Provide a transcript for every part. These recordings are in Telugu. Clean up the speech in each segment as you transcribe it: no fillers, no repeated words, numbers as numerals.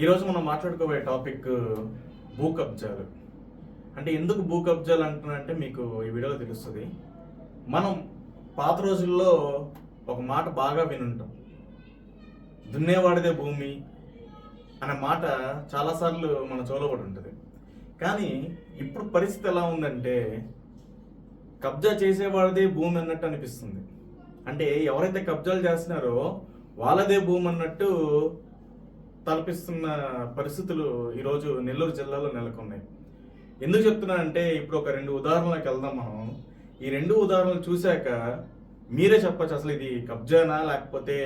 ఈరోజు మనం మాట్లాడుకోబోయే టాపిక్ భూ కబ్జాలు. అంటే ఎందుకు భూ కబ్జాలు అంటున్నానంటే మీకు ఈ వీడియోలో తెలుస్తుంది. మనం పాత రోజుల్లో ఒక మాట బాగా వినుంటాం, దున్నేవాడిదే భూమి అనే మాట చాలాసార్లు మన చెవులో పడి ఉంటుంది. కానీ ఇప్పుడు పరిస్థితి ఎలా ఉందంటే కబ్జా చేసేవాడిదే భూమి అన్నట్టు అనిపిస్తుంది. అంటే ఎవరైతే కబ్జాలు చేస్తున్నారో వాళ్ళదే భూమి అన్నట్టు తలపిస్తున్న పరిస్థితులు ఈరోజు నెల్లూరు జిల్లాలో నెలకొన్నాయి. ఎందుకు చెప్తున్నానంటే ఇప్పుడు ఒక 2 ఉదాహరణలకు వెళ్దాం మనం. ఈ 2 ఉదాహరణలు చూశాక మీరే చెప్పచ్చు అసలు ఇది కబ్జానా లేకపోతే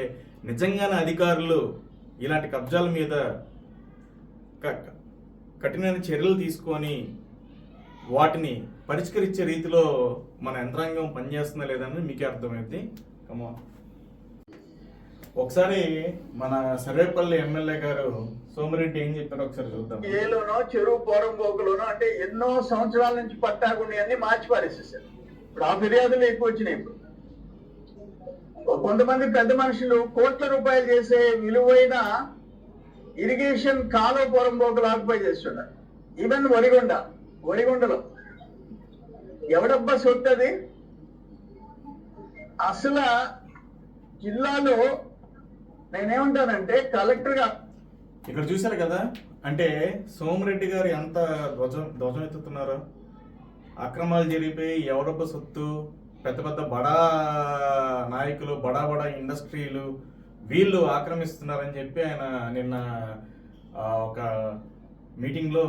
నిజంగానే అధికారులు ఇలాంటి కబ్జాల మీద కఠినమైన చర్యలు తీసుకొని వాటిని పరిష్కరించే రీతిలో మన యంత్రాంగం పనిచేస్తుందా లేదని మీకే అర్థమైంది. కమా ఒకసారి మన సర్వేపల్లి ఎమ్మెల్యే గారు సోమిరెడ్డి ఏం చెప్పారో ఒకసారి చూద్దాం. ఏలోనో చెరువు పోరంబోకులోనో అంటే ఎన్నో సంవత్సరాల నుంచి పట్టాకుని మార్చి పారేసేసారు. ఇప్పుడు ఆ ఫిర్యాదులు ఎక్కువ వచ్చినాయి. ఇప్పుడు కొంతమంది పెద్ద మనుషులు కోట్ల రూపాయలు చేసే విలువైన ఇరిగేషన్ కాలువ పోరంబోకులు ఆక్యుపై చేస్తున్నారు. ఈవెన్ వరిగొండలో ఎవడబ్బా సొత్తది. అసలు జిల్లాలో నేనేమంటానంటే కలెక్టర్ గా ఇక్కడ చూశారు కదా, అంటే సోమిరెడ్డి గారు ఎంత ధ్వజం ఎత్తుతున్నారో. అక్రమాలు జరిగిపోయి ఎవరొబ్బ సొత్తు, పెద్ద పెద్ద బడా నాయకులు, బడా ఇండస్ట్రీలు వీళ్ళు ఆక్రమిస్తున్నారని చెప్పి ఆయన నిన్న ఒక మీటింగ్లో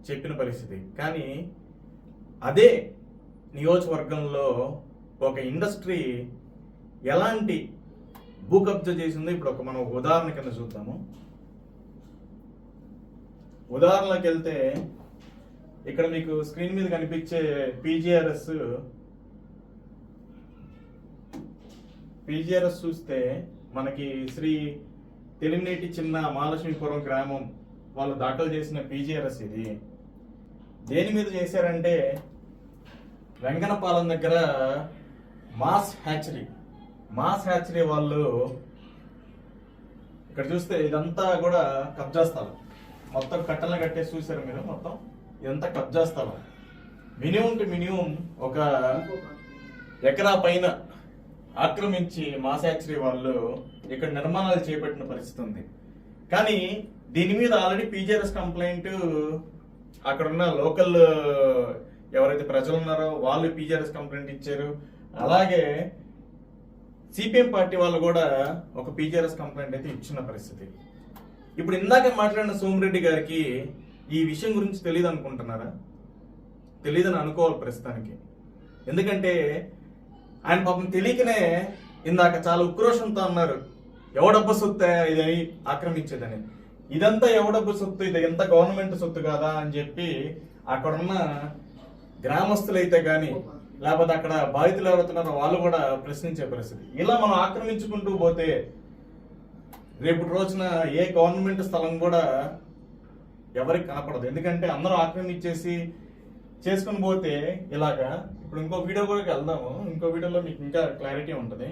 చెప్పిన పరిస్థితి. కానీ అదే నియోజకవర్గంలో ఒక ఇండస్ట్రీ ఎలాంటి భూ కబ్జా చేసిందో ఇప్పుడు మనం ఉదాహరణ కింద చూద్దాము. ఉదాహరణకి వెళ్తే ఇక్కడ మీకు స్క్రీన్ మీద కనిపించే పీజీఆర్ఎస్ చూస్తే మనకి శ్రీ తెలిమినేటి చిన్న మహాలక్ష్మీపురం గ్రామం వాళ్ళు దాఖలు చేసిన పీజీఆర్ఎస్ ఇది. దేని మీద చేశారంటే వెంకనపాలెం దగ్గర మాస్ హ్యాచరీ వాళ్ళు ఇక్కడ చూస్తే ఇదంతా కూడా కబ్జా స్థలం. మొత్తం కట్టెలను కట్టేసి చూసారు మీరు, మొత్తం ఇదంతా కబ్జా స్థలం. మినిమం ఒక ఎకరా పైన ఆక్రమించి మాస్ హ్యాచరీ వాళ్ళు ఇక్కడ నిర్మాణాలు చేపట్టిన పరిస్థితి ఉంది. కానీ దీని మీద ఆల్రెడీ పీజీఆర్ఎస్ కంప్లైంట్ అక్కడున్న లోకల్ ఎవరైతే ప్రజలు ఉన్నారో వాళ్ళు పీజీఆర్ఎస్ కంప్లైంట్ ఇచ్చారు. అలాగే సిపిఎం పార్టీ వాళ్ళు కూడా ఒక పీజీఆర్ఎస్ కంప్లైంట్ అయితే ఇచ్చిన పరిస్థితి. ఇప్పుడు ఇందాక మాట్లాడిన సోమిరెడ్డి గారికి ఈ విషయం గురించి తెలియదు అనుకుంటున్నారా? తెలియదని అనుకోవాలి ప్రస్తుతానికి. ఎందుకంటే ఆయన పాపం తెలియకనే ఇందాక చాలా ఉక్రోషంతో అన్నారు, ఎవడబ్బ సొత్తు ఇది ఆక్రమించేదని. ఇదంతా ఎవడబ్బ సొత్తు, ఇది ఎంత గవర్నమెంట్ సొత్తు కాదా అని చెప్పి అక్కడున్న గ్రామస్తులైతే కానీ లేకపోతే అక్కడ బాధితులు ఎవరుతున్నారో వాళ్ళు కూడా ప్రశ్నించే పరిస్థితి. ఇలా మనం ఆక్రమించుకుంటూ పోతే రేపు రోజున ఏ గవర్నమెంట్ స్థలం కూడా ఎవరికి కనపడదు. ఎందుకంటే అందరూ ఆక్రమించేసి చేసుకుని పోతే ఇలాగా. ఇప్పుడు ఇంకో వీడియో కూడా వెళ్దాము. ఇంకో వీడియోలో మీకు ఇంకా క్లారిటీ ఉంటుంది.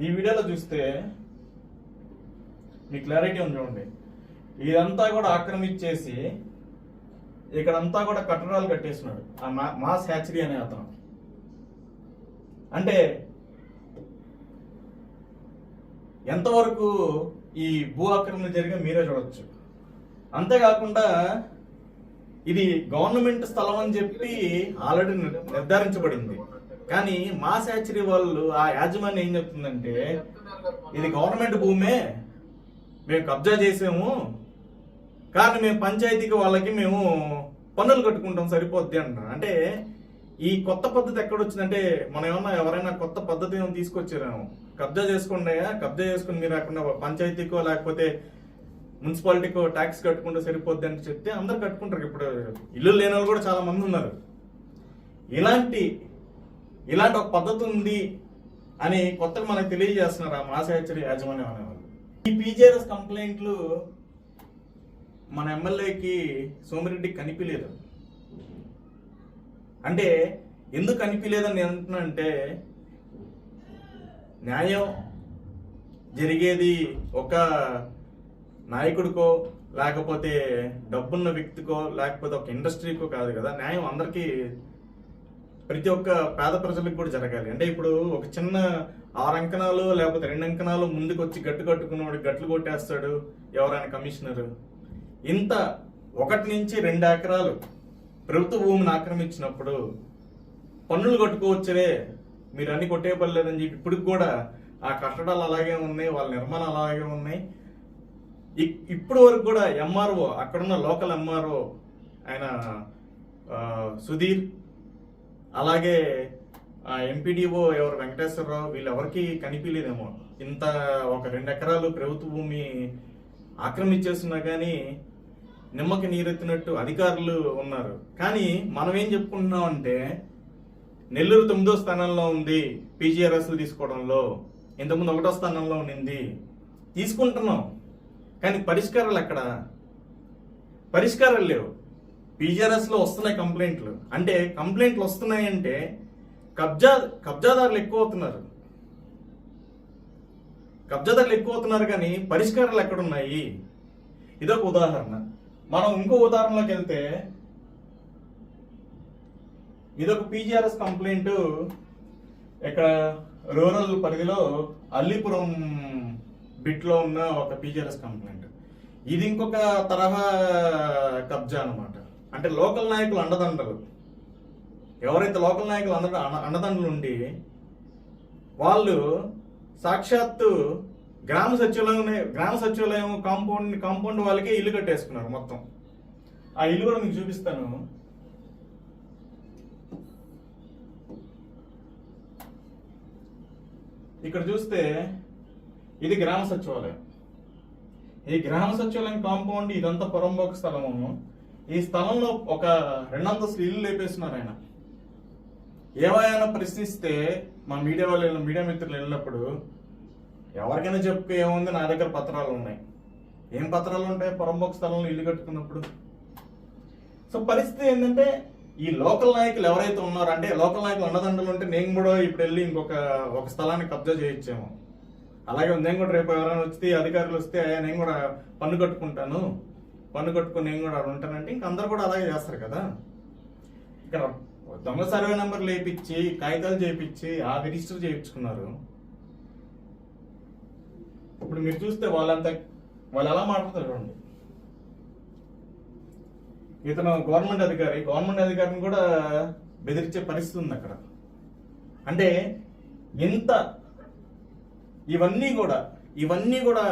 ఈ వీడియోలో చూస్తే మీ క్లారిటీ ఉంది చూడండి. ఇదంతా కూడా ఆక్రమించేసి ఇక్కడంతా కూడా కట్టడాలు కట్టేస్తున్నాడు ఆ మాస్ హ్యాచరీ అనే అతను. అంటే ఎంతవరకు ఈ భూ ఆక్రమణ జరిగా మీరే చూడొచ్చు. అంతేకాకుండా ఇది గవర్నమెంట్ స్థలం అని చెప్పి ఆల్రెడీ నిర్ధారించబడింది. కానీ మాస్ హ్యాచరీ వాళ్ళు ఆ యాజమాన్యం ఏం చెప్తుందంటే ఇది గవర్నమెంట్ భూమే, మేము కబ్జా చేసాము, కానీ మేము పంచాయతీకి వాళ్ళకి మేము పన్నులు కట్టుకుంటాం సరిపోద్ది అంటున్నారు. అంటే ఈ కొత్త పద్ధతి ఎక్కడొచ్చిందంటే మనం ఎవరైనా కొత్త పద్ధతి తీసుకొచ్చారేమో, కబ్జా చేసుకుని మీరు అక్కడ పంచాయతీకో లేకపోతే మున్సిపాలిటీకో ట్యాక్స్ కట్టుకుంటే సరిపోద్ది అని చెప్తే అందరు కట్టుకుంటారు. ఇప్పుడు ఇల్లు లేని వాళ్ళు కూడా చాలా మంది ఉన్నారు. ఇలాంటి ఒక పద్ధతి ఉంది అని కొత్తగా మనకు తెలియజేస్తున్నారు ఆ మాస్ హ్యాచరీ యాజమాన్యం అనేవాళ్ళు. ఈ పీజీఆర్ఎస్ కంప్లైంట్లు మన ఎమ్మెల్యేకి సోమిరెడ్డికి కనిపించలేదు. అంటే ఎందుకు కనిపించలేదని నేను అంటున్నానంటే న్యాయం జరిగేది ఒక నాయకుడికో లేకపోతే డబ్బున్న వ్యక్తికో లేకపోతే ఒక ఇండస్ట్రీకో కాదు కదా. న్యాయం అందరికీ, ప్రతి ఒక్క పేద ప్రజలకు కూడా జరగాలి. అంటే ఇప్పుడు ఒక చిన్న 6 అంకణాలు లేకపోతే 2 అంకణాలు ముందుకు వచ్చి గట్టు కట్టుకున్నవాడు గట్లు కొట్టేస్తాడు ఎవరైనా కమిషనర్. ఇంత 1 నుంచి 2 ఎకరాలు ప్రభుత్వ భూమిని ఆక్రమించినప్పుడు పన్నులు కట్టుకోవచ్చులే, మీరు అన్ని కొట్టేయబడలేదని చెప్పి ఇప్పటికి కూడా ఆ కట్టడాలు అలాగే ఉన్నాయి, వాళ్ళ నిర్మాణాలు అలాగే ఉన్నాయి. ఇప్పటి వరకు కూడా ఎంఆర్ఓ, అక్కడున్న లోకల్ ఎంఆర్ఓ ఆయన సుధీర్, అలాగే ఎంపీడీఓ ఎవరు వెంకటేశ్వరరావు, వీళ్ళెవరికి కనిపించలేదేమో. ఇంత ఒక 2 ఎకరాలు ప్రభుత్వ భూమి ఆక్రమించేస్తున్నా కానీ నిమ్మకి నీరెత్తినట్టు అధికారులు ఉన్నారు. కానీ మనం ఏం చెప్పుకుంటున్నాం అంటే నెల్లూరు 9వ స్థానంలో ఉంది పీజీఆర్ఎస్లు తీసుకోవడంలో, ఇంతకుముందు 1వ స్థానంలో ఉండింది. తీసుకుంటున్నాం కానీ పరిష్కారాలు ఎక్కడ? పరిష్కారాలు లేవు. పీజీఆర్ఎస్లో వస్తున్నాయి కంప్లైంట్లు. అంటే కంప్లైంట్లు వస్తున్నాయంటే కబ్జాదారులు ఎక్కువ అవుతున్నారు. కబ్జాదారులు ఎక్కువ అవుతున్నారు కానీ పరిష్కారాలు ఎక్కడున్నాయి? ఇదొక ఉదాహరణ. మనం ఇంకో ఉదాహరణలోకి వెళ్తే, ఇదొక పీజీఆర్ఎస్ కంప్లైంట్ ఇక్కడ రూరల్ పరిధిలో అల్లీపురం బిట్లో ఉన్న ఒక పీజీఆర్ఎస్ కంప్లైంట్. ఇది ఇంకొక తరహా కబ్జా అన్నమాట. అంటే లోకల్ నాయకులు అండదండలు, ఎవరైతే లోకల్ నాయకులు అండదండలు ఉండి వాళ్ళు సాక్షాత్తు గ్రామ సచివాలయం కాంపౌండ్ వాళ్ళకే ఇల్లు కట్టేసుకున్నారు మొత్తం. ఆ ఇల్లు కూడా మీకు చూపిస్తాను. ఇక్కడ చూస్తే ఇది గ్రామ సచివాలయం. ఈ గ్రామ సచివాలయం కాంపౌండ్ ఇదంతా పొరంబోక స్థలము. ఈ స్థలంలో ఒక 2 అంతస్తులు ఇల్లు లేపేస్తున్నారు ఆయన. ఏమైనా ప్రశ్నిస్తే మా మీడియా మిత్రులు వెళ్ళినప్పుడు ఎవరికైనా చెప్పు, ఏముంది నా దగ్గర పత్రాలు ఉన్నాయి. ఏం పత్రాలు ఉంటాయి పొరంబోక స్థలంలో ఇల్లు కట్టుకున్నప్పుడు? సో పరిస్థితి ఏంటంటే ఈ లోకల్ నాయకులు ఎవరైతే ఉన్నారో, అంటే లోకల్ నాయకులు అన్నదండలు ఉంటే నేను కూడా ఇప్పుడు వెళ్ళి ఒక స్థలాన్ని కబ్జా చేయొచ్చేమో. అలాగే నేను కూడా రేపు ఎవరైనా వస్తే అధికారులు వస్తే అయ్యా నేను కూడా పన్ను కట్టుకుంటాను, పన్ను కట్టుకుని నేను కూడా ఉంటానంటే ఇంక అందరు కూడా అలాగే చేస్తారు కదా. ఇక్కడ దొంగ సర్వే నెంబర్లు వేయించి కాగితాలు చేయించి ఆ రిజిస్టర్ చేయించుకున్నారు. ఇప్పుడు మీరు చూస్తే వాళ్ళు ఎలా మాట్లాడతారు చూడండి. ఇతను గవర్నమెంట్ అధికారిని కూడా బెదిరించే పరిస్థితి ఉంది అక్కడ. అంటే ఇంత ఇవన్నీ కూడా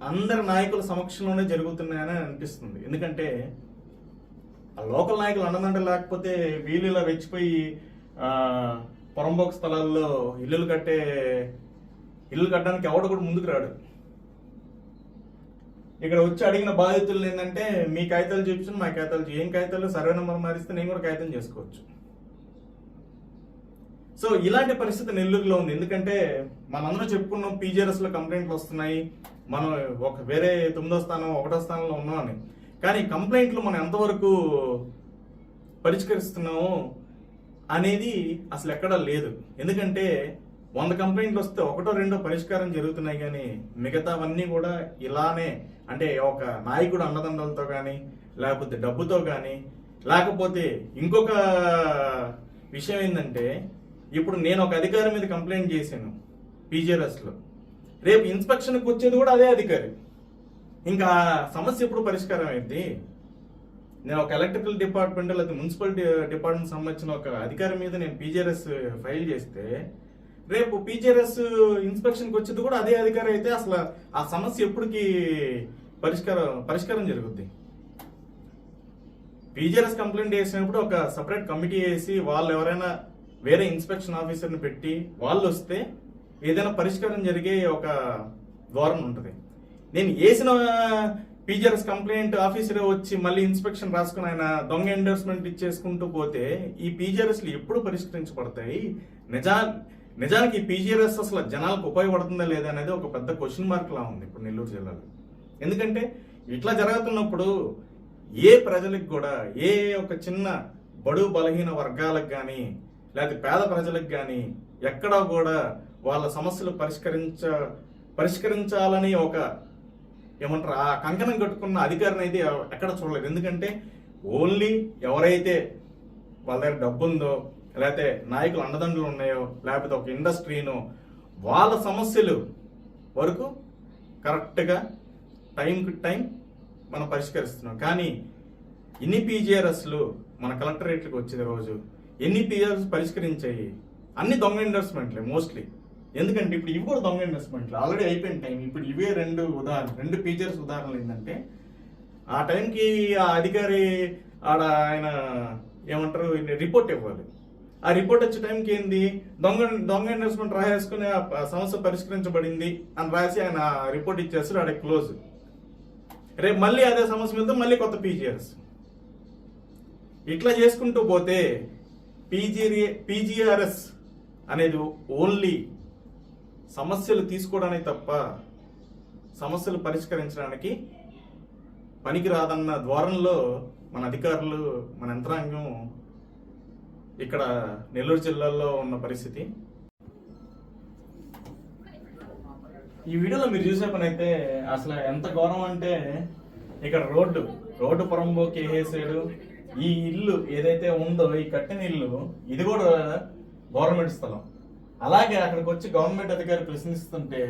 అందరి నాయకుల సమక్షంలోనే జరుగుతున్నాయని అనిపిస్తుంది. ఎందుకంటే ఆ లోకల్ నాయకులు అండదండ లేకపోతే వీళ్ళు ఇలా రెచ్చిపోయి పొరంబోక స్థలాల్లో ఇల్లు కట్టడానికి ఎవడు కూడా ముందుకు రాడు. ఇక్కడ వచ్చి అడిగిన బాధితులు ఏంటంటే మీ కాగితాలు చూపించండి, మా కాగితాలు ఏం కాగితాలు, సర్వే నెంబర్ మారిస్తే నేను కూడా కాగితం చేసుకోవచ్చు. సో ఇలాంటి పరిస్థితి నెల్లూరులో ఉంది. ఎందుకంటే మనందరం చెప్పుకున్నాం పీజీఆర్ఎస్ లో కంప్లైంట్లు వస్తున్నాయి, మనం వేరే 9వ స్థానం 1వ స్థానంలో ఉన్నామని. కానీ కంప్లైంట్లు మనం ఎంతవరకు పరిష్కరిస్తున్నాము అనేది అసలు ఎక్కడా లేదు. ఎందుకంటే 100 కంప్లైంట్లు వస్తే 1 2 పరిష్కారం జరుగుతున్నాయి కానీ మిగతావన్నీ కూడా ఇలానే, అంటే ఒక నాయకుడు అండదండలతో కానీ లేకపోతే డబ్బుతో కానీ, లేకపోతే ఇంకొక విషయం ఏంటంటే ఇప్పుడు నేను ఒక అధికారి మీద కంప్లైంట్ చేశాను పీజీఆర్ఎస్లో, రేపు ఇన్స్పెక్షన్కి వచ్చేది కూడా అదే అధికారి. ఇంకా సమస్య ఎప్పుడు పరిష్కారం అయింది? నేను ఒక ఎలక్ట్రికల్ డిపార్ట్మెంట్ లేదా మున్సిపల్ డిపార్ట్మెంట్ సంబంధించిన ఒక అధికారి మీద నేను పీజీఆర్ఎస్ ఫైల్ చేస్తే రేపు పీజీఆర్ఎస్ ఇన్స్పెక్షన్కి వచ్చేది కూడా అదే అధికారి అయితే అసలు ఆ సమస్య ఎప్పటికి పరిష్కారం జరుగుద్ది? పీజీఆర్ఎస్ కంప్లైంట్ చేసినప్పుడు ఒక సపరేట్ కమిటీ వేసి వాళ్ళు ఎవరైనా వేరే ఇన్స్పెక్షన్ ఆఫీసర్ని పెట్టి వాళ్ళు వస్తే ఏదైనా పరిష్కారం జరిగే ఒక ద్వారం ఉంటుంది. నేను వేసిన పీజీఆర్ఎస్ కంప్లైంట్ ఆఫీసర్ వచ్చి మళ్ళీ ఇన్స్పెక్షన్ రాసుకుని ఆయన దొంగ ఎండోర్స్మెంట్ ఇచ్చేసుకుంటూ పోతే ఈ పీజీఆర్ఎస్లు ఎప్పుడు పరిష్కరించబడతాయి? నిజానికి ఈ పీజీఆర్ఎస్ అసలు జనాలకు ఉపయోగపడుతుందా లేదా అనేది ఒక పెద్ద క్వశ్చన్ మార్క్ లా ఉంది ఇప్పుడు నెల్లూరు జిల్లాలో. ఎందుకంటే ఇట్లా జరుగుతున్నప్పుడు ఏ ప్రజలకు కూడా, ఏ ఒక చిన్న బడుగు బలహీన వర్గాలకు కానీ లేకపోతే పేద ప్రజలకు కానీ ఎక్కడా కూడా వాళ్ళ సమస్యలు పరిష్కరించాలని ఒక ఏమంటారు ఆ కంకణం కట్టుకున్న అధికారిని అయితే ఎక్కడ చూడలేదు. ఎందుకంటే ఓన్లీ ఎవరైతే వాళ్ళ దగ్గర డబ్బు ఉందో, లేకపోతే నాయకులు అండదండలు ఉన్నాయో, లేకపోతే ఒక ఇండస్ట్రీనో, వాళ్ళ సమస్యలు వరకు కరెక్ట్గా టైంకి టైం మనం పరిష్కరిస్తున్నాం. కానీ ఎన్ని పీజీఆర్ఎస్లు మన కలెక్టరేట్కి వచ్చేది రోజు, ఎన్ని పీజీఆర్ఎస్ పరిష్కరించాయి? అన్ని దొంగ ఇండస్ట్మెంట్లే మోస్ట్లీ. ఎందుకంటే ఇప్పుడు ఇవి కూడా దొంగ ఇన్వెస్ట్మెంట్లు, ఆల్రెడీ అయిపోయిన టైం. ఇప్పుడు ఇవే రెండు పీజీఆర్ఎస్ ఉదాహరణలు. ఏంటంటే ఆ టైంకి ఆ అధికారి ఆయన ఏమంటారు రిపోర్ట్ ఇవ్వాలి. ఆ రిపోర్ట్ వచ్చే టైంకి ఏంది, దొంగ ఇన్వెస్ట్మెంట్ రాసేసుకుని ఆ సమస్య పరిష్కరించబడింది అని రాసి ఆయన రిపోర్ట్ ఇచ్చేస్తారు, ఆడ క్లోజ్. రేపు మళ్ళీ అదే సమస్య మీద మళ్ళీ కొత్త పీజీఆర్ఎస్. ఇట్లా చేసుకుంటూ పోతే పీజీఆర్ఎస్ అనేది ఓన్లీ సమస్యలు తీసుకోవడానికి తప్ప సమస్యలు పరిష్కరించడానికి పనికి రాదన్న ద్వారంలో మన అధికారులు, మన యంత్రాంగం ఇక్కడ నెల్లూరు జిల్లాలో ఉన్న పరిస్థితి. ఈ వీడియోలో మీరు చూసే పని అయితే అసలు ఎంత ఘోరం అంటే, ఇక్కడ రోడ్డు పొరంబోకి వేసాడు. ఈ ఇల్లు ఏదైతే ఉందో, ఈ కట్టిన ఇల్లు, ఇది కూడా గవర్నమెంట్ స్థలం. అలాగే అక్కడికి వచ్చి గవర్నమెంట్ అధికారి ప్రశ్నిస్తుంటే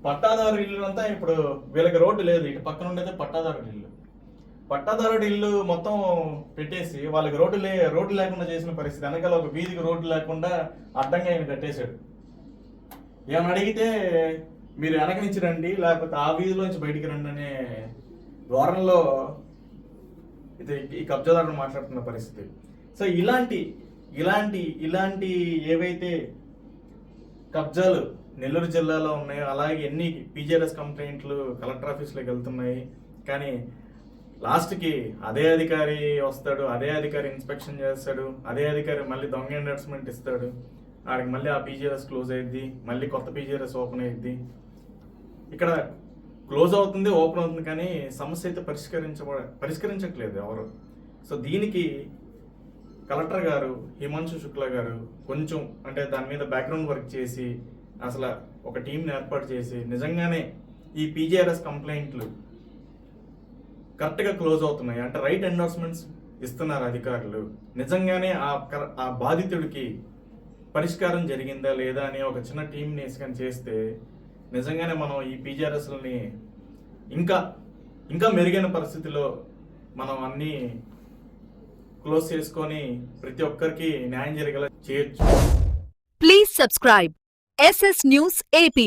పట్టాదారు ఇల్లు అంతా ఇప్పుడు వీళ్ళకి రోడ్డు లేదు, ఇటు పక్కన ఉండేది పట్టాదారుడి ఇల్లు. పట్టాదారుడి ఇల్లు మొత్తం పెట్టేసి వాళ్ళకి రోడ్డు లేకుండా చేసిన పరిస్థితి. వెనకాల ఒక వీధికి రోడ్డు లేకుండా అడ్డంగా ఆయన కట్టేశాడు. ఏమని అడిగితే మీరు వెనక నుంచి రండి, లేకపోతే ఆ వీధిలోంచి బయటికి రండి అనే ద్వారంలో ఇది ఈ కబ్జాదారులు మాట్లాడుతున్న పరిస్థితి. సో ఇలాంటి ఏవైతే కబ్జాలు నెల్లూరు జిల్లాలో ఉన్నాయో, అలాగే ఎన్ని పీజీఆర్ఎస్ కంప్లైంట్లు కలెక్టర్ ఆఫీస్లోకి వెళ్తున్నాయి. కానీ లాస్ట్కి అదే అధికారి వస్తాడు, అదే అధికారి ఇన్స్పెక్షన్ చేస్తాడు, అదే అధికారి మళ్ళీ దొంగ ఎండర్స్మెంట్ ఇస్తాడు. ఆడికి మళ్ళీ ఆ పీజీఆర్ఎస్ క్లోజ్ అయ్యిద్ది, మళ్ళీ కొత్త పీజీఆర్ఎస్ ఓపెన్ అయ్యిద్ది. ఇక్కడ క్లోజ్ అవుతుంది, ఓపెన్ అవుతుంది, కానీ సమస్య అయితే పరిష్కరించట్లేదు ఎవరు. సో దీనికి కలెక్టర్ గారు హిమాంశు శుక్లా గారు కొంచెం అంటే దాని మీద బ్యాక్గ్రౌండ్ వర్క్ చేసి అసలు ఒక టీంని ఏర్పాటు చేసి నిజంగానే ఈ పీజీఆర్ఎస్ కంప్లైంట్లు కరెక్ట్గా క్లోజ్ అవుతున్నాయి అంటే రైట్ ఎండోర్స్మెంట్స్ ఇస్తున్నారు అధికారులు, నిజంగానే ఆ బాధితుడికి పరిష్కారం జరిగిందా లేదా అని ఒక చిన్న టీంని వేసుకొని చేస్తే నిజంగానే మనం ఈ పీజీఆర్ఎస్లని ఇంకా మెరుగైన పరిస్థితిలో మనం అన్ని క్లోజ్ చేసుకొని ప్రతి ఒక్కరికి న్యాయం జరిగేలా చేయొచ్చు. Please subscribe SS News AP.